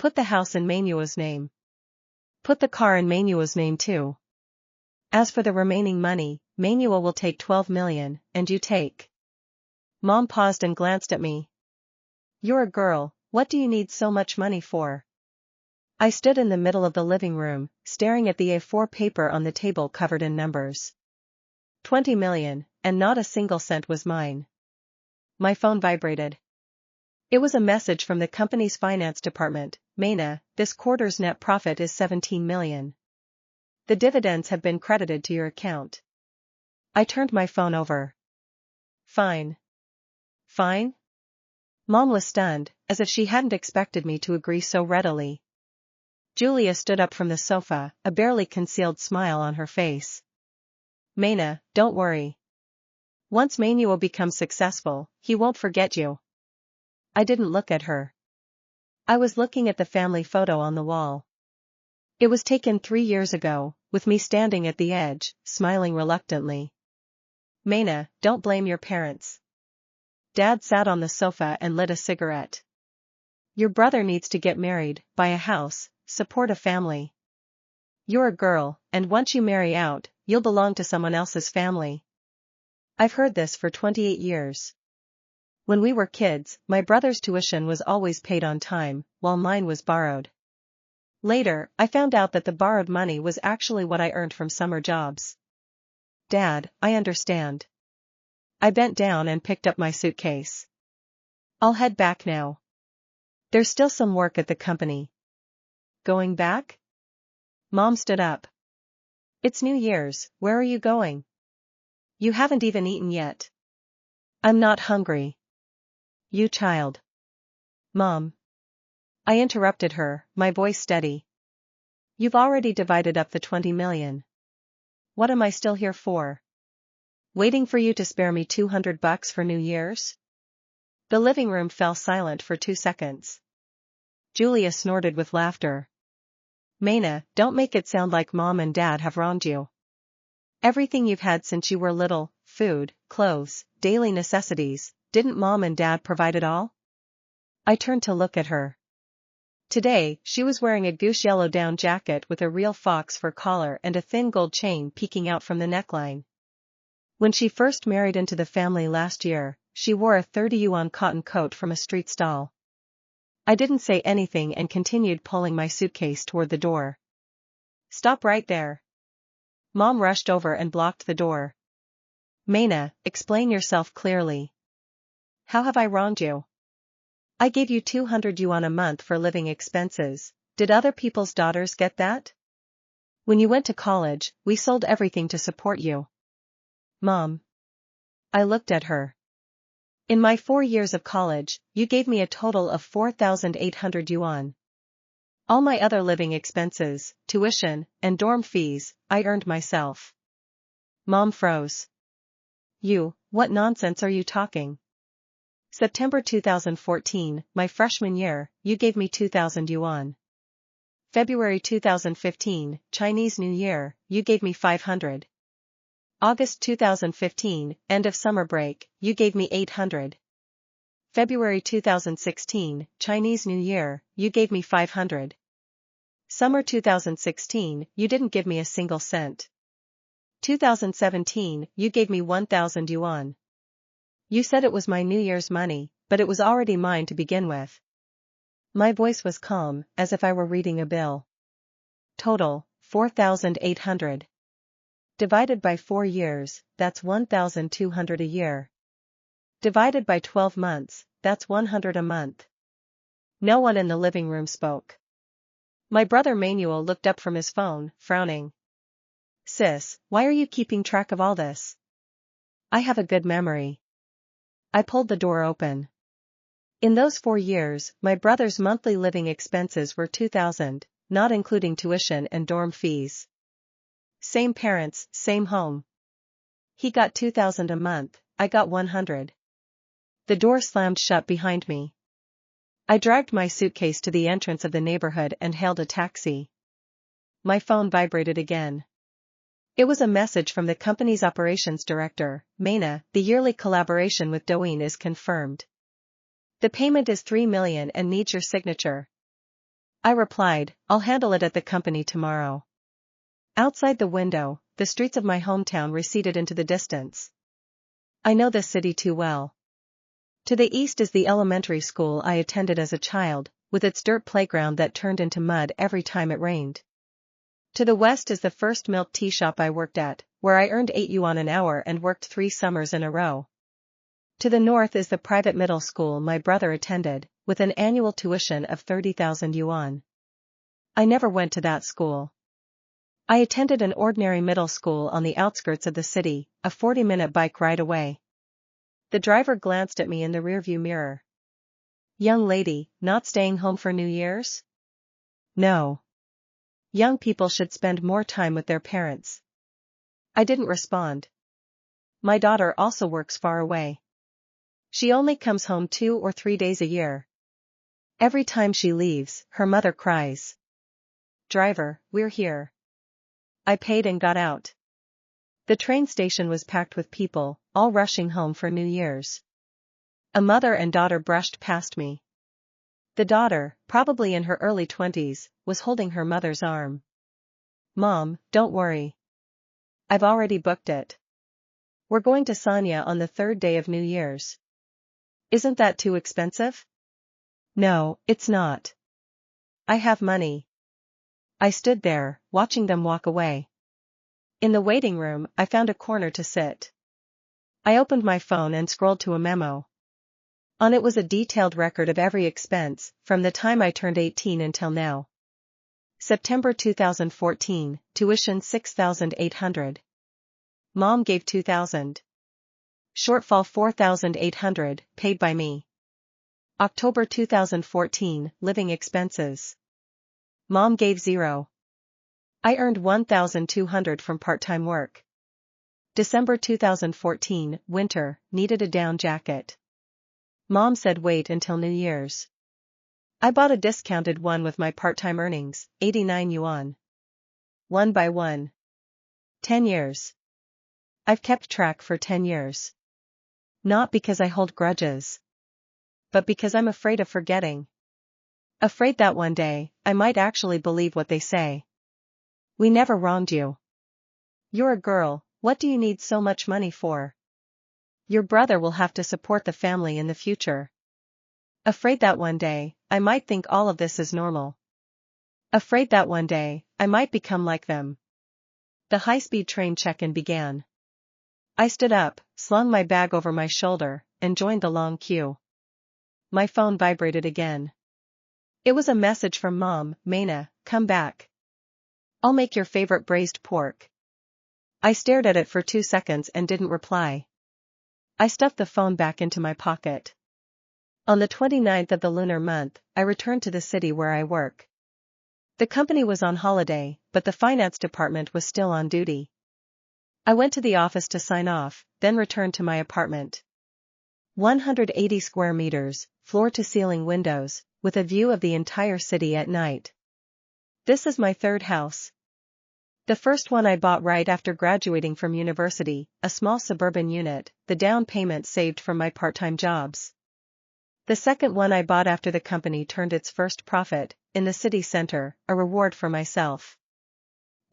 Put the house in Manuel's name. Put the car in Manuel's name too. As for the remaining money, Manuel will take 12 million, and you take. Mom paused and glanced at me. You're a girl, what do you need so much money for? I stood in the middle of the living room, staring at the A4 paper on the table covered in numbers. 20 million, and not a single cent was mine. My phone vibrated. It was a message from the company's finance department. Maina, this quarter's net profit is 17 million. The dividends have been credited to your account. I turned my phone over. Fine. Fine? Mom was stunned, as if she hadn't expected me to agree so readily. Julia stood up from the sofa, a barely concealed smile on her face. Maina, don't worry. Once Manuel becomes successful, he won't forget you. I didn't look at her. I was looking at the family photo on the wall. It was taken 3 years ago, with me standing at the edge, smiling reluctantly. Maina, don't blame your parents. Dad sat on the sofa and lit a cigarette. Your brother needs to get married, buy a house, support a family. You're a girl, and once you marry out, you'll belong to someone else's family. I've heard this for 28 years. When we were kids, my brother's tuition was always paid on time, while mine was borrowed. Later, I found out that the borrowed money was actually what I earned from summer jobs. Dad, I understand. I bent down and picked up my suitcase. I'll head back now. There's still some work at the company. Going back? Mom stood up. It's New Year's, where are you going? You haven't even eaten yet. I'm not hungry. You child. Mom. I interrupted her, my voice steady. You've already divided up the 20 million. What am I still here for? Waiting for you to spare me $200 for New Year's? The living room fell silent for 2 seconds. Julia snorted with laughter. Maina, don't make it sound like Mom and Dad have wronged you. Everything you've had since you were little, food, clothes, daily necessities, didn't Mom and Dad provide it all? I turned to look at her. Today, she was wearing a goose yellow down jacket with a real fox fur collar and a thin gold chain peeking out from the neckline. When she first married into the family last year, she wore a 30 yuan cotton coat from a street stall. I didn't say anything and continued pulling my suitcase toward the door. Stop right there. Mom rushed over and blocked the door. Maina, explain yourself clearly. How have I wronged you? I gave you 200 yuan a month for living expenses. Did other people's daughters get that? When you went to college, we sold everything to support you. Mom. I looked at her. In my 4 years of college, you gave me a total of 4,800 yuan. All my other living expenses, tuition, and dorm fees, I earned myself. Mom froze. What nonsense are you talking? September 2014, my freshman year, you gave me 2,000 yuan. February 2015, Chinese New Year, you gave me 500. August 2015, end of summer break, you gave me 800. February 2016, Chinese New Year, you gave me 500. Summer 2016, you didn't give me a single cent. 2017, you gave me 1,000 yuan. You said it was my New Year's money, but it was already mine to begin with. My voice was calm, as if I were reading a bill. Total, 4,800. Divided by 4 years, that's 1,200 a year. Divided by 12 months, that's 100 a month. No one in the living room spoke. My brother Manuel looked up from his phone, frowning. Sis, why are you keeping track of all this? I have a good memory. I pulled the door open. In those 4 years, my brother's monthly living expenses were 2,000, not including tuition and dorm fees. Same parents, same home. He got 2,000 a month, I got 100. The door slammed shut behind me. I dragged my suitcase to the entrance of the neighborhood and hailed a taxi. My phone vibrated again. It was a message from the company's operations director. Maina, the yearly collaboration with Douyin is confirmed. The payment is 3 million and needs your signature. I replied, I'll handle it at the company tomorrow. Outside the window, the streets of my hometown receded into the distance. I know this city too well. To the east is the elementary school I attended as a child, with its dirt playground that turned into mud every time it rained. To the west is the first milk tea shop I worked at, where I earned 8 yuan an hour and worked 3 summers in a row. To the north is the private middle school my brother attended, with an annual tuition of 30,000 yuan. I never went to that school. I attended an ordinary middle school on the outskirts of the city, a 40-minute bike ride away. The driver glanced at me in the rearview mirror. Young lady, not staying home for New Year's? No. Young people should spend more time with their parents. I didn't respond. My daughter also works far away. She only comes home 2 or 3 days a year. Every time she leaves, her mother cries. Driver, we're here. I paid and got out. The train station was packed with people, all rushing home for New Year's. A mother and daughter brushed past me. The daughter, probably in her early 20s, was holding her mother's arm. Mom, don't worry. I've already booked it. We're going to Sanya on the 3rd day of New Year's. Isn't that too expensive? No, it's not. I have money. I stood there, watching them walk away. In the waiting room, I found a corner to sit. I opened my phone and scrolled to a memo. On it was a detailed record of every expense, from the time I turned 18 until now. September 2014, tuition 6,800. Mom gave 2,000. Shortfall 4,800, paid by me. October 2014, living expenses. Mom gave 0. I earned 1,200 from part-time work. December 2014, winter, needed a down jacket. Mom said wait until New Year's. I bought a discounted one with my part-time earnings, 89 yuan. 1 by 1. 10 years. I've kept track for 10 years. Not because I hold grudges. But because I'm afraid of forgetting. Afraid that one day, I might actually believe what they say. We never wronged you. You're a girl, what do you need so much money for? Your brother will have to support the family in the future. Afraid that one day, I might think all of this is normal. Afraid that one day, I might become like them. The high-speed train check-in began. I stood up, slung my bag over my shoulder, and joined the long queue. My phone vibrated again. It was a message from Mom. Maina, come back. I'll make your favorite braised pork. I stared at it for 2 seconds and didn't reply. I stuffed the phone back into my pocket. On the 29th of the lunar month, I returned to the city where I work. The company was on holiday, but the finance department was still on duty. I went to the office to sign off, then returned to my apartment. 180 square meters, floor-to-ceiling windows, with a view of the entire city at night. This is my 3rd house. The first one I bought right after graduating from university, a small suburban unit, the down payment saved from my part-time jobs. The second one I bought after the company turned its first profit, in the city center, a reward for myself.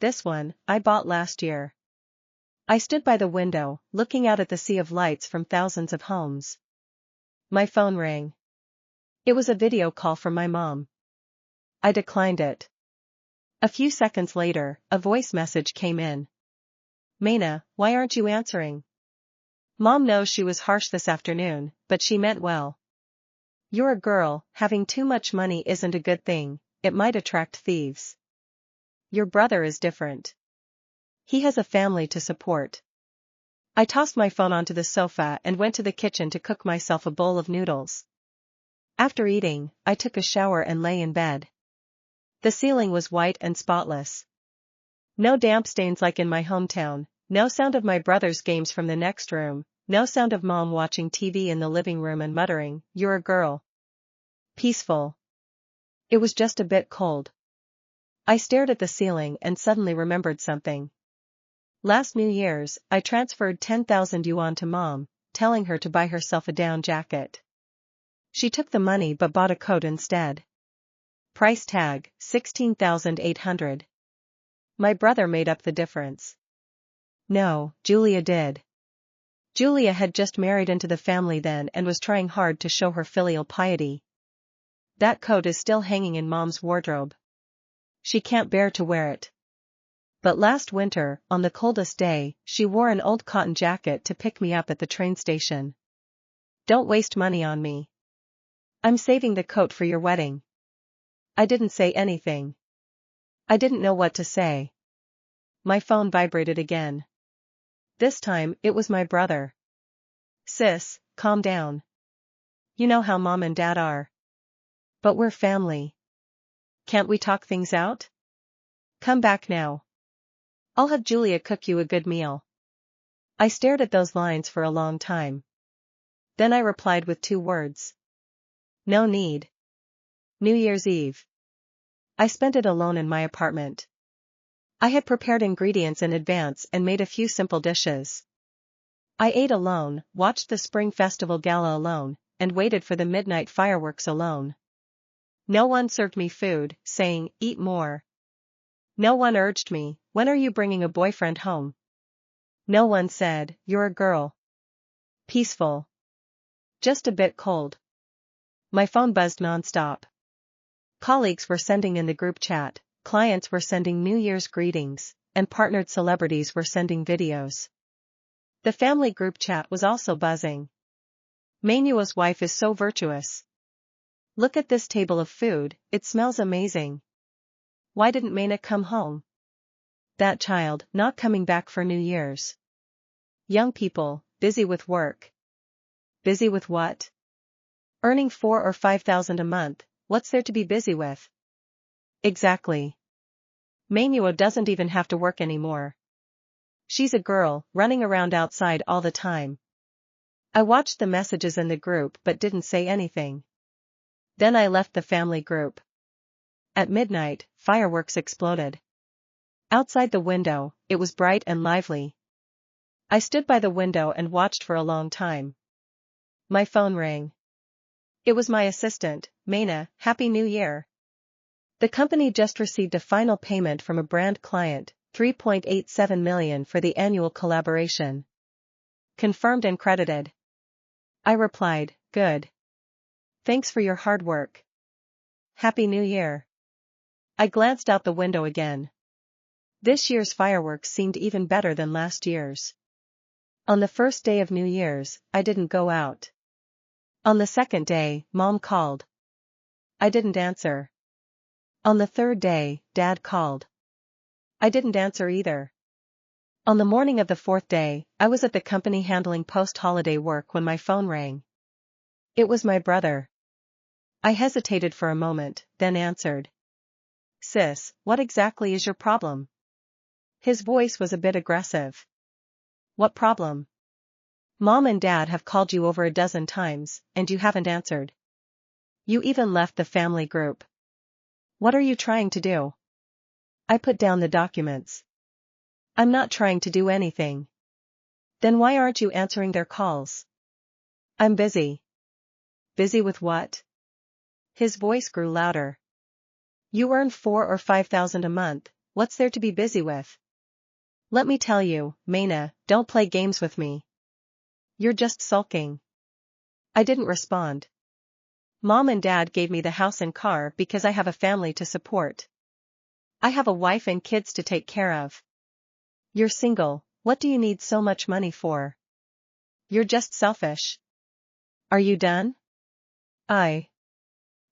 This one, I bought last year. I stood by the window, looking out at the sea of lights from thousands of homes. My phone rang. It was a video call from my mom. I declined it. A few seconds later, a voice message came in. Maina, why aren't you answering? Mom knows she was harsh this afternoon, but she meant well. You're a girl, having too much money isn't a good thing, it might attract thieves. Your brother is different. He has a family to support. I tossed my phone onto the sofa and went to the kitchen to cook myself a bowl of noodles. After eating, I took a shower and lay in bed. The ceiling was white and spotless. No damp stains like in my hometown, no sound of my brother's games from the next room, no sound of Mom watching TV in the living room and muttering, "You're a girl." Peaceful. It was just a bit cold. I stared at the ceiling and suddenly remembered something. Last New Year's, I transferred 10,000 yuan to Mom, telling her to buy herself a down jacket. She took the money but bought a coat instead. Price tag, 16,800. My brother made up the difference. No, Julia did. Julia had just married into the family then and was trying hard to show her filial piety. That coat is still hanging in Mom's wardrobe. She can't bear to wear it. But last winter, on the coldest day, she wore an old cotton jacket to pick me up at the train station. Don't waste money on me. I'm saving the coat for your wedding. I didn't say anything. I didn't know what to say. My phone vibrated again. This time, it was my brother. Sis, calm down. You know how Mom and Dad are. But we're family. Can't we talk things out? Come back now. I'll have Julia cook you a good meal. I stared at those lines for a long time. Then I replied with 2 words. No need. New Year's Eve. I spent it alone in my apartment. I had prepared ingredients in advance and made a few simple dishes. I ate alone, watched the Spring Festival Gala alone, and waited for the midnight fireworks alone. No one served me food, saying, eat more. No one urged me, when are you bringing a boyfriend home? No one said, you're a girl. Peaceful. Just a bit cold. My phone buzzed nonstop. Colleagues were sending in the group chat, clients were sending New Year's greetings, and partnered celebrities were sending videos. The family group chat was also buzzing. Manuel's wife is so virtuous. Look at this table of food, it smells amazing. Why didn't Mena come home? That child, not coming back for New Year's. Young people, busy with work. Busy with what? Earning 4 or 5,000 a month, what's there to be busy with? Exactly. Manuel doesn't even have to work anymore. She's a girl, running around outside all the time. I watched the messages in the group but didn't say anything. Then I left the family group. At midnight, fireworks exploded. Outside the window, it was bright and lively. I stood by the window and watched for a long time. My phone rang. It was my assistant, Mena. Happy New Year. The company just received a final payment from a brand client, $3.87 million for the annual collaboration. Confirmed and credited. I replied, good. Thanks for your hard work. Happy New Year. I glanced out the window again. This year's fireworks seemed even better than last year's. On the first day of New Year's, I didn't go out. On the second day, Mom called. I didn't answer. On the third day, Dad called. I didn't answer either. On the morning of the fourth day, I was at the company handling post-holiday work when my phone rang. It was my brother. I hesitated for a moment, then answered. Sis, what exactly is your problem? His voice was a bit aggressive. What problem? Mom and Dad have called you over a dozen times, and you haven't answered. You even left the family group. What are you trying to do? I put down the documents. I'm not trying to do anything. Then why aren't you answering their calls? I'm busy. Busy with what? His voice grew louder. You earn 4 or 5,000 a month, what's there to be busy with? Let me tell you, Mena, don't play games with me. You're just sulking. I didn't respond. Mom and Dad gave me the house and car because I have a family to support. I have a wife and kids to take care of. You're single, what do you need so much money for? You're just selfish. Are you done?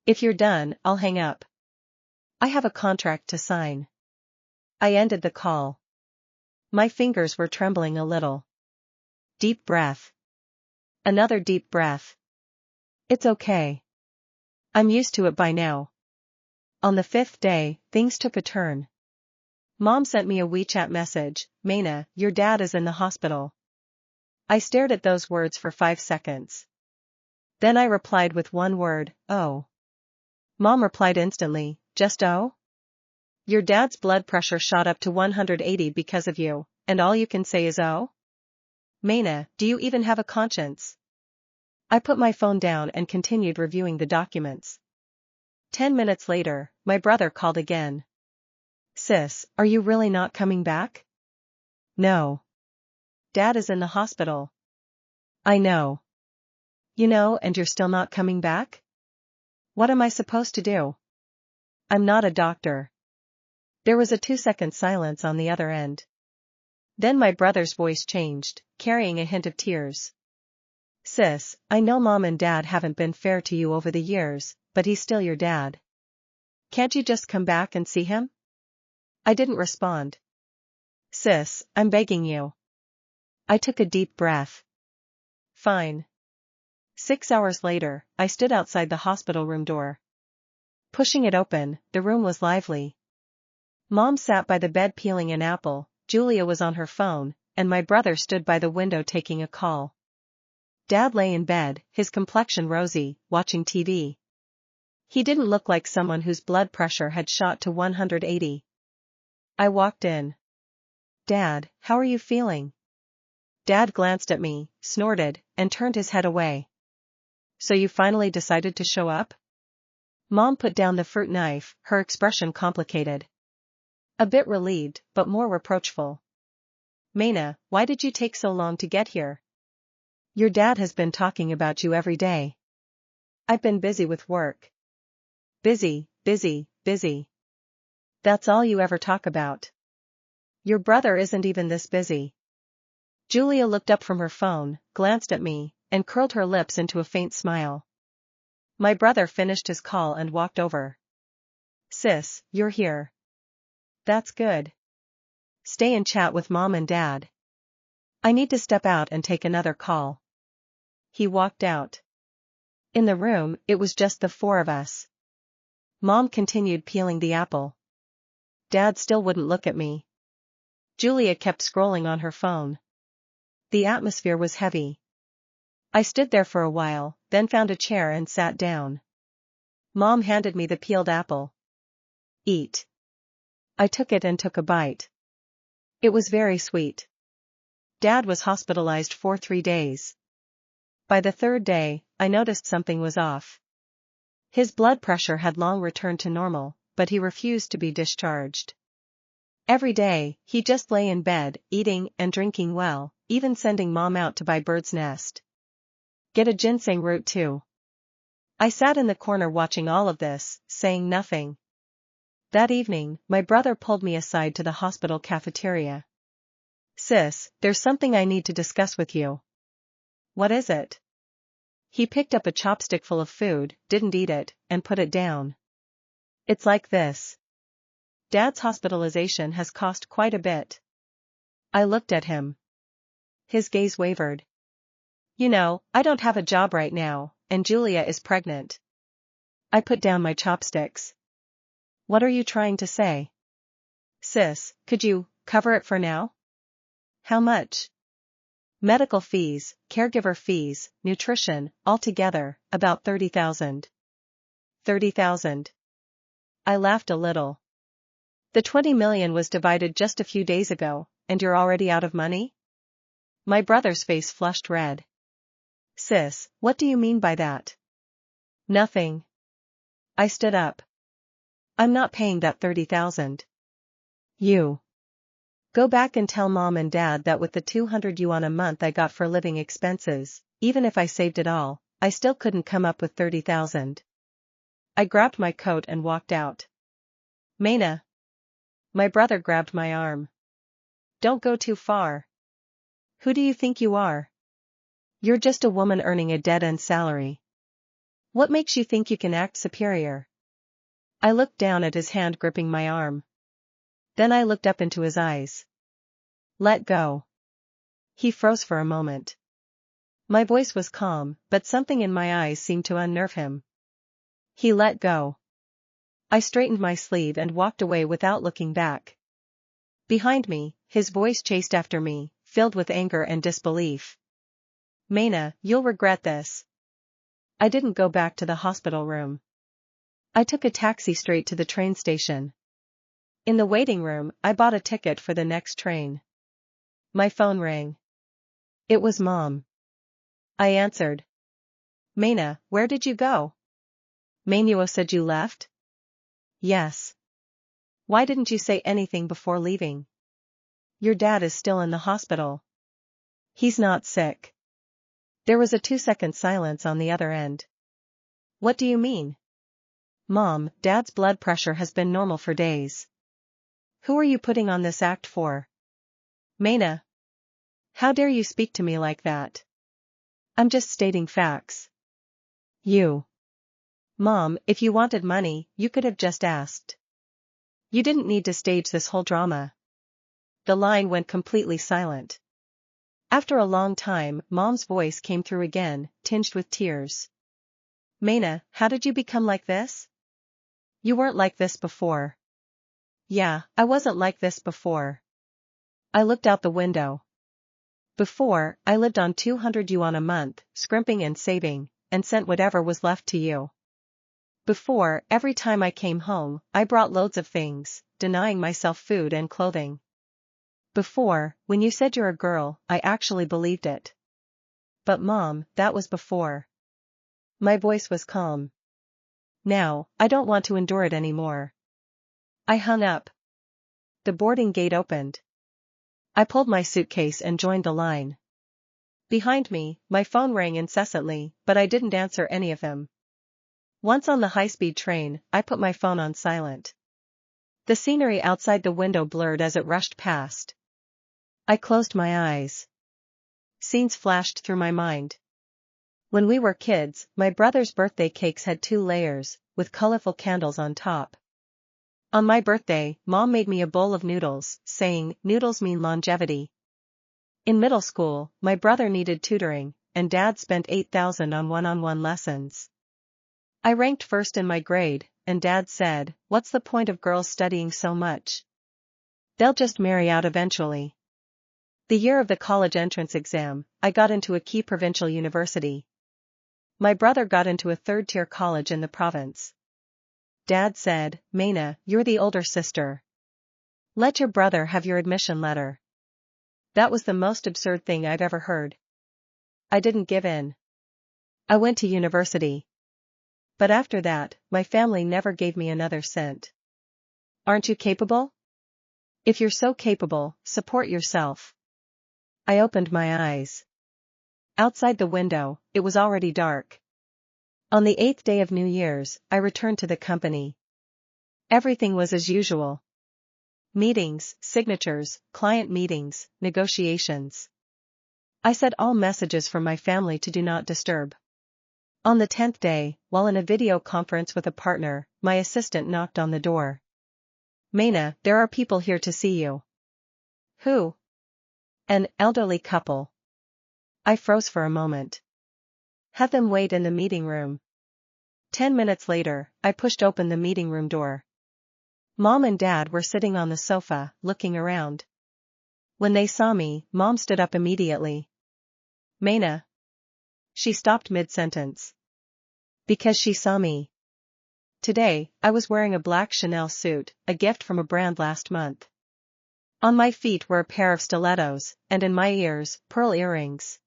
If you're done, I'll hang up. I have a contract to sign. I ended the call. My fingers were trembling a little. Deep breath. Another deep breath. It's okay. I'm used to it by now. On the 5th day, things took a turn. Mom sent me a WeChat message, Mena, your dad is in the hospital. I stared at those words for 5 seconds. Then I replied with one word, oh. Mom replied instantly, just oh? Your dad's blood pressure shot up to 180 because of you, and all you can say is oh? Mena, do you even have a conscience? I put my phone down and continued reviewing the documents. 10 minutes later, my brother called again. Sis, are you really not coming back? No. Dad is in the hospital. I know. You know, and you're still not coming back? What am I supposed to do? I'm not a doctor. There was a 2-second silence on the other end. Then my brother's voice changed, carrying a hint of tears. Sis, I know Mom and Dad haven't been fair to you over the years, but he's still your dad. Can't you just come back and see him? I didn't respond. Sis, I'm begging you. I took a deep breath. Fine. 6 hours later, I stood outside the hospital room door. Pushing it open, the room was lively. Mom sat by the bed peeling an apple, Julia was on her phone, and my brother stood by the window taking a call. Dad lay in bed, his complexion rosy, watching TV. He didn't look like someone whose blood pressure had shot to 180. I walked in. Dad, how are you feeling? Dad glanced at me, snorted, and turned his head away. So you finally decided to show up? Mom put down the fruit knife, her expression complicated. A bit relieved, but more reproachful. Maina, why did you take so long to get here? Your dad has been talking about you every day. I've been busy with work. Busy, busy, busy. That's all you ever talk about. Your brother isn't even this busy. Julia looked up from her phone, glanced at me, and curled her lips into a faint smile. My brother finished his call and walked over. Sis, you're here. That's good. Stay and chat with Mom and Dad. I need to step out and take another call. He walked out. In the room, it was just the four of us. Mom continued peeling the apple. Dad still wouldn't look at me. Julia kept scrolling on her phone. The atmosphere was heavy. I stood there for a while, then found a chair and sat down. Mom handed me the peeled apple. Eat. I took it and took a bite. It was very sweet. Dad was hospitalized for 3 days. By the 3rd day, I noticed something was off. His blood pressure had long returned to normal, but he refused to be discharged. Every day, he just lay in bed, eating and drinking well, even sending Mom out to buy bird's nest. Get a ginseng root too. I sat in the corner watching all of this, saying nothing. That evening, my brother pulled me aside to the hospital cafeteria. Sis, there's something I need to discuss with you. What is it? He picked up a chopstick full of food, didn't eat it, and put it down. It's like this. Dad's hospitalization has cost quite a bit. I looked at him. His gaze wavered. You know, I don't have a job right now, and Julia is pregnant. I put down my chopsticks. What are you trying to say? Sis, could you cover it for now? How much? Medical fees, caregiver fees, nutrition, altogether, about 30,000. 30,000. I laughed a little. The 20 million was divided just a few days ago, and you're already out of money? My brother's face flushed red. Sis, what do you mean by that? Nothing. I stood up. I'm not paying that 30,000. You. Go back and tell Mom and Dad that with the 200 yuan a month I got for living expenses, even if I saved it all, I still couldn't come up with 30,000. I grabbed my coat and walked out. Maina. My brother grabbed my arm. Don't go too far. Who do you think you are? You're just a woman earning a dead-end salary. What makes you think you can act superior? I looked down at his hand gripping my arm. Then I looked up into his eyes. Let go. He froze for a moment. My voice was calm, but something in my eyes seemed to unnerve him. He let go. I straightened my sleeve and walked away without looking back. Behind me, his voice chased after me, filled with anger and disbelief. Maina, you'll regret this. I didn't go back to the hospital room. I took a taxi straight to the train station. In the waiting room, I bought a ticket for the next train. My phone rang. It was Mom. I answered. Maina, where did you go? Manuel said you left? Yes. Why didn't you say anything before leaving? Your dad is still in the hospital. He's not sick. There was a 2-second silence on the other end. What do you mean? Mom, Dad's blood pressure has been normal for days. Who are you putting on this act for? Maina. How dare you speak to me like that? I'm just stating facts. You. Mom, if you wanted money, you could have just asked. You didn't need to stage this whole drama. The line went completely silent. After a long time, Mom's voice came through again, tinged with tears. Maina, how did you become like this? You weren't like this before. Yeah, I wasn't like this before. I looked out the window. Before, I lived on 200 yuan a month, scrimping and saving, and sent whatever was left to you. Before, every time I came home, I brought loads of things, denying myself food and clothing. Before, when you said you're a girl, I actually believed it. But Mom, that was before. My voice was calm. Now, I don't want to endure it anymore. I hung up. The boarding gate opened. I pulled my suitcase and joined the line. Behind me, my phone rang incessantly, but I didn't answer any of them. Once on the high-speed train, I put my phone on silent. The scenery outside the window blurred as it rushed past. I closed my eyes. Scenes flashed through my mind. When we were kids, my brother's birthday cakes had 2 layers, with colorful candles on top. On my birthday, Mom made me a bowl of noodles, saying, "Noodles mean longevity." In middle school, my brother needed tutoring, and Dad spent 8,000 on one-on-one lessons. I ranked first in my grade, and Dad said, "What's the point of girls studying so much? They'll just marry out eventually." The year of the college entrance exam, I got into a key provincial university. My brother got into a 3rd-tier college in the province. Dad said, "Maina, you're the older sister. Let your brother have your admission letter." That was the most absurd thing I've ever heard. I didn't give in. I went to university. But after that, my family never gave me another cent. Aren't you capable? If you're so capable, support yourself. I opened my eyes. Outside the window, it was already dark. On the 8th day of New Year's, I returned to the company. Everything was as usual. Meetings, signatures, client meetings, negotiations. I set all messages from my family to do not disturb. On the 10th day, while in a video conference with a partner, my assistant knocked on the door. "Maina, there are people here to see you." "Who?" "An elderly couple." I froze for a moment. "Have them wait in the meeting room." 10 minutes later, I pushed open the meeting room door. Mom and Dad were sitting on the sofa, looking around. When they saw me, Mom stood up immediately. "Maina." She stopped mid-sentence. Because she saw me. Today, I was wearing a black Chanel suit, a gift from a brand last month. On my feet were a pair of stilettos, and in my ears, pearl earrings.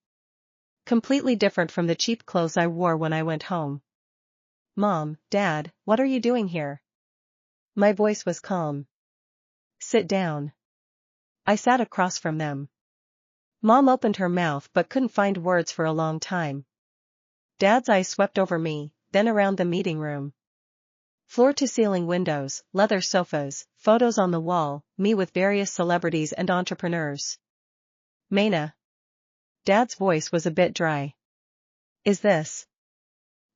Completely different from the cheap clothes I wore when I went home. "Mom, Dad, what are you doing here?" My voice was calm. "Sit down." I sat across from them. Mom opened her mouth but couldn't find words for a long time. Dad's eyes swept over me, then around the meeting room. Floor-to-ceiling windows, leather sofas, photos on the wall, me with various celebrities and entrepreneurs. "Maina." Dad's voice was a bit dry. "Is this?"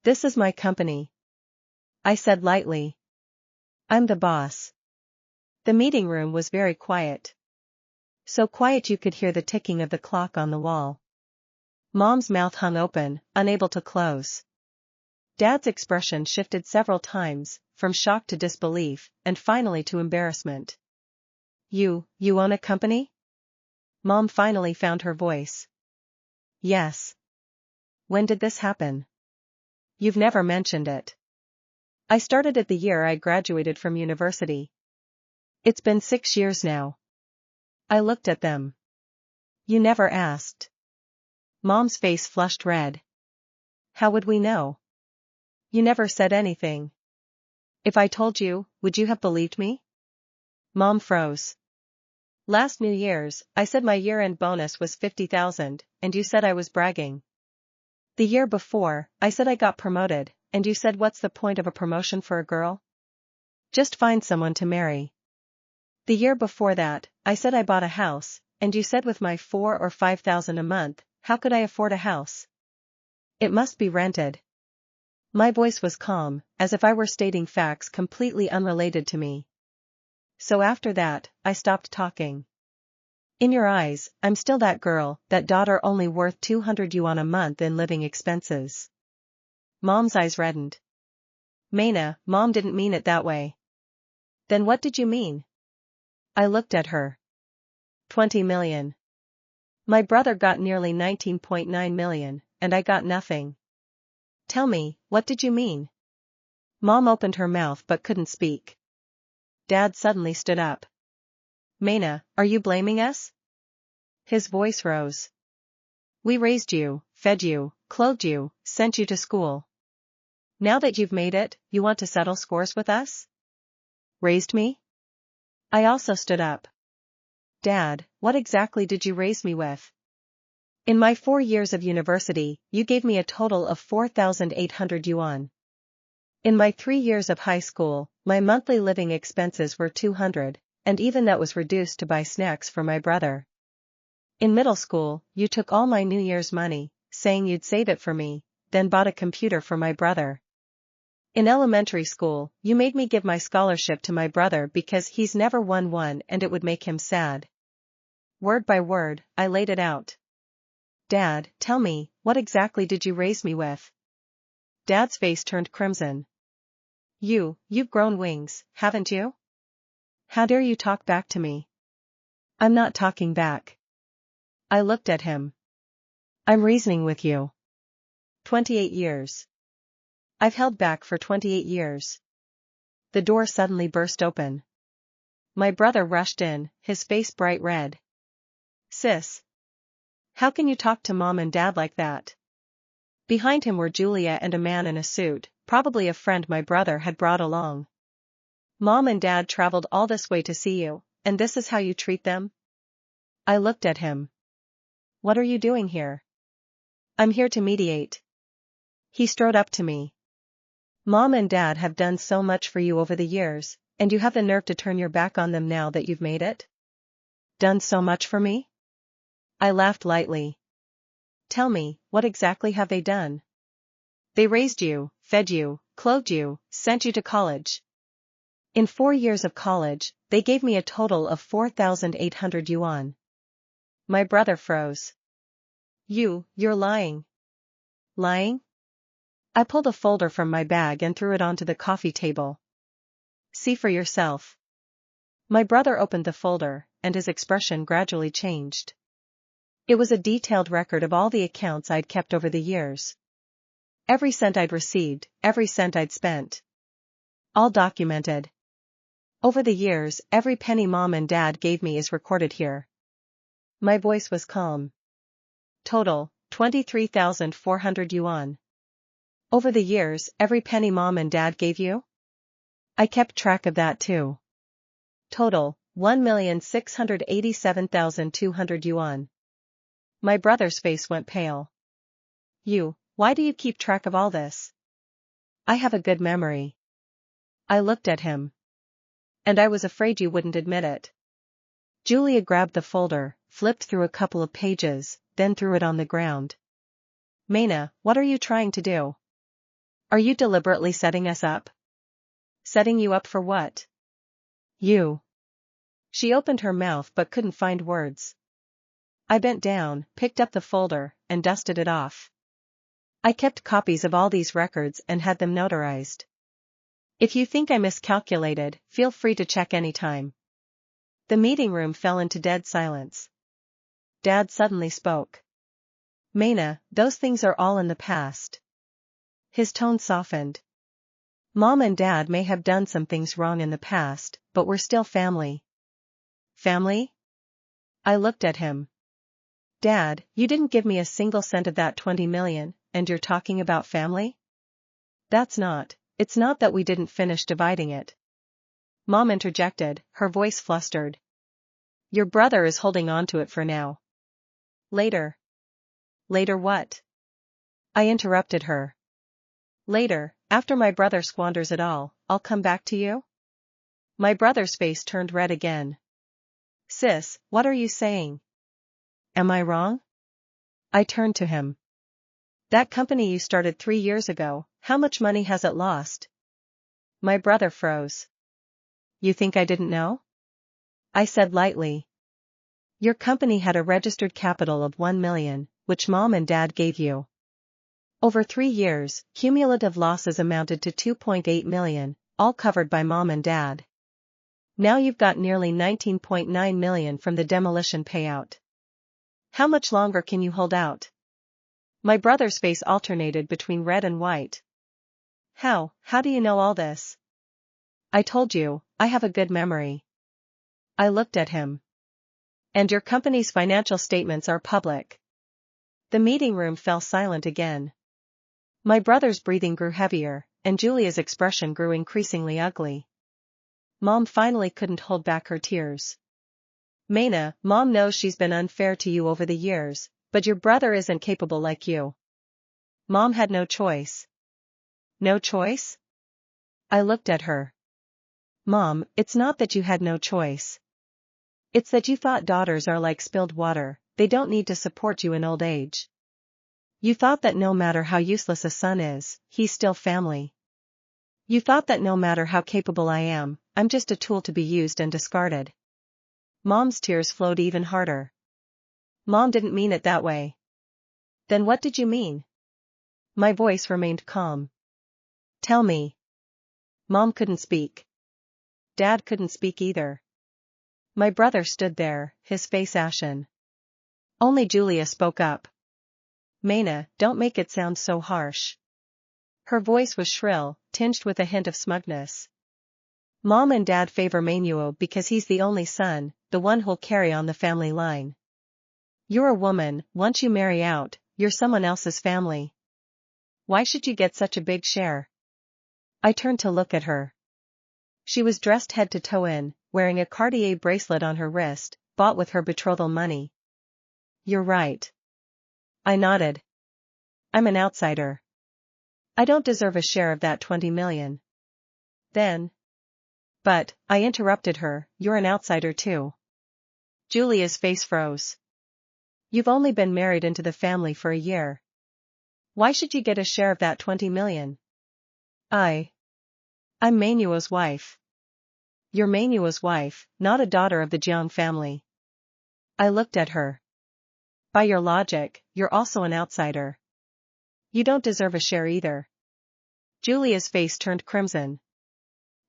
"This is my company," I said lightly. "I'm the boss." The meeting room was very quiet. So quiet you could hear the ticking of the clock on the wall. Mom's mouth hung open, unable to close. Dad's expression shifted several times, from shock to disbelief, and finally to embarrassment. You own a company?" Mom finally found her voice. "Yes." "When did this happen?" "You've never mentioned it." "I started it the year I graduated from university. It's been 6 years now." I looked at them. "You never asked." Mom's face flushed red. "How would we know?" You never said anything. If I told you, would you have believed me? Mom froze. Last New Year's, I said my year-end bonus was 50,000, and you said I was bragging. The year before, I said I got promoted, and you said what's the point of a promotion for a girl? Just find someone to marry. The year before that, I said I bought a house, and you said with my 4 or 5,000 a month, how could I afford a house? It must be rented. My voice was calm, as if I were stating facts completely unrelated to me. So after that, I stopped talking. In your eyes, I'm still that girl, that daughter only worth 200 yuan a month in living expenses. Mom's eyes reddened. Maina, Mom didn't mean it that way. Then what did you mean? I looked at her. 20 million. My brother got nearly 19.9 million, and I got nothing. Tell me, what did you mean? Mom opened her mouth but couldn't speak. Dad suddenly stood up. Maina, are you blaming us? His voice rose. We raised you, fed you, clothed you, sent you to school. Now that you've made it, you want to settle scores with us? Raised me? I also stood up. Dad, what exactly did you raise me with? In my 4 years of university, you gave me a total of 4,800 yuan. In my 3 years of high school, my monthly living expenses were 200, and even that was reduced to buy snacks for my brother. In middle school, you took all my New Year's money, saying you'd save it for me, then bought a computer for my brother. In elementary school, you made me give my scholarship to my brother because he's never won one and it would make him sad. Word by word, I laid it out. Dad, tell me, what exactly did you raise me with? Dad's face turned crimson. You've grown wings, haven't you? How dare you talk back to me? I'm not talking back. I looked at him. I'm reasoning with you. 28 years. I've held back for 28 years. The door suddenly burst open. My brother rushed in, his face bright red. Sis. How can you talk to Mom and Dad like that? Behind him were Julia and a man in a suit, probably a friend my brother had brought along. Mom and Dad traveled all this way to see you, and this is how you treat them? I looked at him. What are you doing here? I'm here to mediate. He strode up to me. Mom and Dad have done so much for you over the years, and you have the nerve to turn your back on them now that you've made it? Done so much for me? I laughed lightly. Tell me, what exactly have they done? They raised you, fed you, clothed you, sent you to college. In 4 years of college, they gave me a total of 4,800 yuan. My brother froze. You're lying. Lying? I pulled a folder from my bag and threw it onto the coffee table. See for yourself. My brother opened the folder, and his expression gradually changed. It was a detailed record of all the accounts I'd kept over the years. Every cent I'd received, every cent I'd spent. All documented. Over the years, every penny Mom and Dad gave me is recorded here. My voice was calm. Total, 23,400 yuan. Over the years, every penny Mom and Dad gave you? I kept track of that too. Total, 1,687,200 yuan. My brother's face went pale. Why do you keep track of all this? I have a good memory. I looked at him. And I was afraid you wouldn't admit it. Julia grabbed the folder, flipped through a couple of pages, then threw it on the ground. Maina, what are you trying to do? Are you deliberately setting us up? Setting you up for what? You. She opened her mouth but couldn't find words. I bent down, picked up the folder, and dusted it off. I kept copies of all these records and had them notarized. If you think I miscalculated, feel free to check anytime. The meeting room fell into dead silence. Dad suddenly spoke. Maina, those things are all in the past. His tone softened. Mom and Dad may have done some things wrong in the past, but we're still family. Family? I looked at him. Dad, you didn't give me a single cent of that 20 million, and you're talking about family? It's not that we didn't finish dividing it. Mom interjected, her voice flustered. Your brother is holding on to it for now. Later. Later what? I interrupted her. Later, after my brother squanders it all, I'll come back to you? My brother's face turned red again. Sis, what are you saying? Am I wrong? I turned to him. That company you started 3 years ago, how much money has it lost? My brother froze. You think I didn't know? I said lightly. Your company had a registered capital of 1 million, which Mom and Dad gave you. Over 3 years, cumulative losses amounted to 2.8 million, all covered by Mom and Dad. Now you've got nearly 19.9 million from the demolition payout. How much longer can you hold out? My brother's face alternated between red and white. How do you know all this? I told you, I have a good memory. I looked at him. And your company's financial statements are public. The meeting room fell silent again. My brother's breathing grew heavier, and Julia's expression grew increasingly ugly. Mom finally couldn't hold back her tears. Maina, Mom knows she's been unfair to you over the years, but your brother isn't capable like you. Mom had no choice. No choice? I looked at her. Mom, it's not that you had no choice. It's that you thought daughters are like spilled water, they don't need to support you in old age. You thought that no matter how useless a son is, he's still family. You thought that no matter how capable I am, I'm just a tool to be used and discarded. Mom's tears flowed even harder. Mom didn't mean it that way. Then what did you mean? My voice remained calm. Tell me. Mom couldn't speak. Dad couldn't speak either. My brother stood there, his face ashen. Only Julia spoke up. Maina, don't make it sound so harsh. Her voice was shrill, tinged with a hint of smugness. Mom and Dad favor Manuel because he's the only son, the one who'll carry on the family line. You're a woman, once you marry out, you're someone else's family. Why should you get such a big share? I turned to look at her. She was dressed head to toe in, wearing a Cartier bracelet on her wrist, bought with her betrothal money. You're right. I nodded. I'm an outsider. I don't deserve a share of that 20 million. Then. But, I interrupted her, you're an outsider too. Julia's face froze. You've only been married into the family for a year. Why should you get a share of that 20 million? I'm Manuel's wife. You're Manuel's wife, not a daughter of the Jiang family. I looked at her. By your logic, you're also an outsider. You don't deserve a share either. Julia's face turned crimson.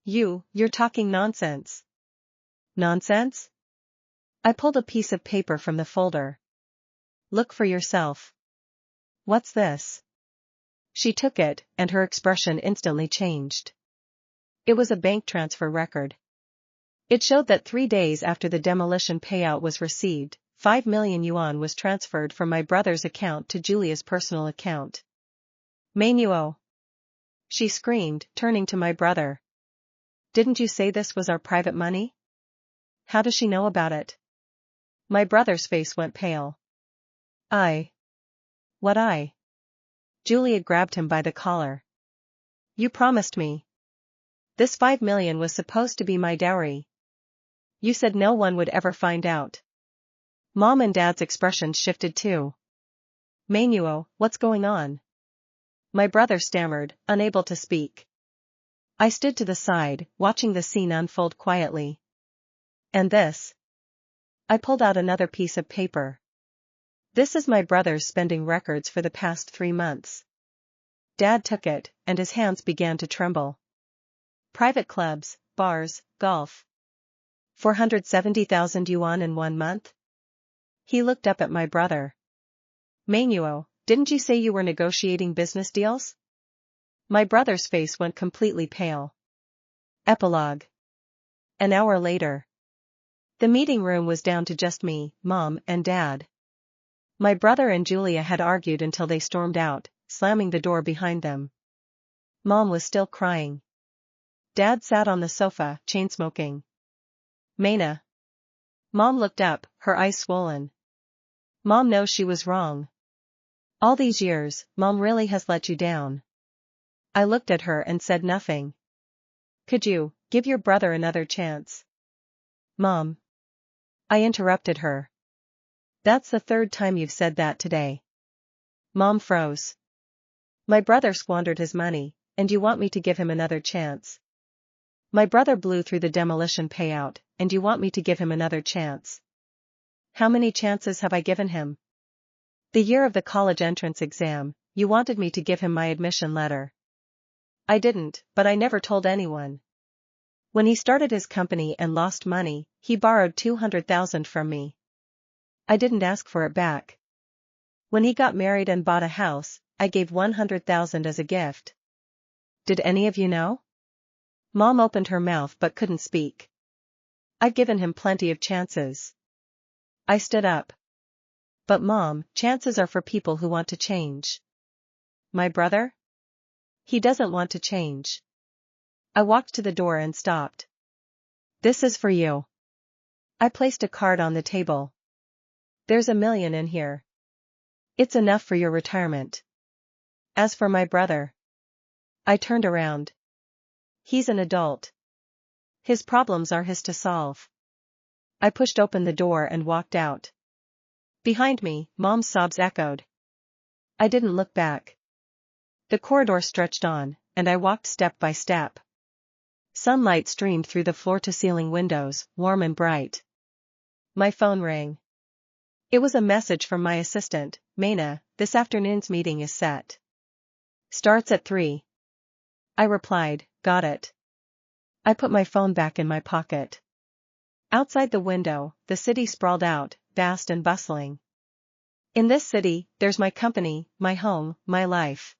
You're talking nonsense. Nonsense? I pulled a piece of paper from the folder. Look for yourself. What's this? She took it, and her expression instantly changed. It was a bank transfer record. It showed that 3 days after the demolition payout was received, 5 million yuan was transferred from my brother's account to Julia's personal account. Manuel! She screamed, turning to my brother. Didn't you say this was our private money? How does she know about it? My brother's face went pale. What I? Julia grabbed him by the collar. You promised me. This 5 million was supposed to be my dowry. You said no one would ever find out. Mom and Dad's expressions shifted too. Manuel, what's going on? My brother stammered, unable to speak. I stood to the side, watching the scene unfold quietly. And this? I pulled out another piece of paper. This is my brother's spending records for the past 3 months. Dad took it, and his hands began to tremble. Private clubs, bars, golf. 470,000 yuan in 1 month? He looked up at my brother. Manuel, didn't you say you were negotiating business deals? My brother's face went completely pale. Epilogue. An hour later. The meeting room was down to just me, Mom, and Dad. My brother and Julia had argued until they stormed out, slamming the door behind them. Mom was still crying. Dad sat on the sofa, chain-smoking. Maina. Mom looked up, her eyes swollen. Mom knows she was wrong. All these years, Mom really has let you down. I looked at her and said nothing. Could you give your brother another chance? Mom. I interrupted her. That's the third time you've said that today. Mom froze. My brother squandered his money, and you want me to give him another chance. My brother blew through the demolition payout, and you want me to give him another chance. How many chances have I given him? The year of the college entrance exam, you wanted me to give him my admission letter. I didn't, but I never told anyone. When he started his company and lost money, he borrowed $200,000 from me. I didn't ask for it back. When he got married and bought a house, I gave $100,000 as a gift. Did any of you know? Mom opened her mouth but couldn't speak. I've given him plenty of chances. I stood up. But Mom, chances are for people who want to change. My brother? He doesn't want to change. I walked to the door and stopped. This is for you. I placed a card on the table. There's $1 million in here. It's enough for your retirement. As for my brother. I turned around. He's an adult. His problems are his to solve. I pushed open the door and walked out. Behind me, Mom's sobs echoed. I didn't look back. The corridor stretched on, and I walked step by step. Sunlight streamed through the floor-to-ceiling windows, warm and bright. My phone rang. It was a message from my assistant, Maina. This afternoon's meeting is set. Starts at 3. I replied, got it. I put my phone back in my pocket. Outside the window, the city sprawled out, vast and bustling. In this city, there's my company, my home, my life.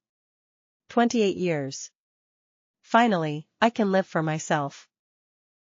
28 years. Finally, I can live for myself.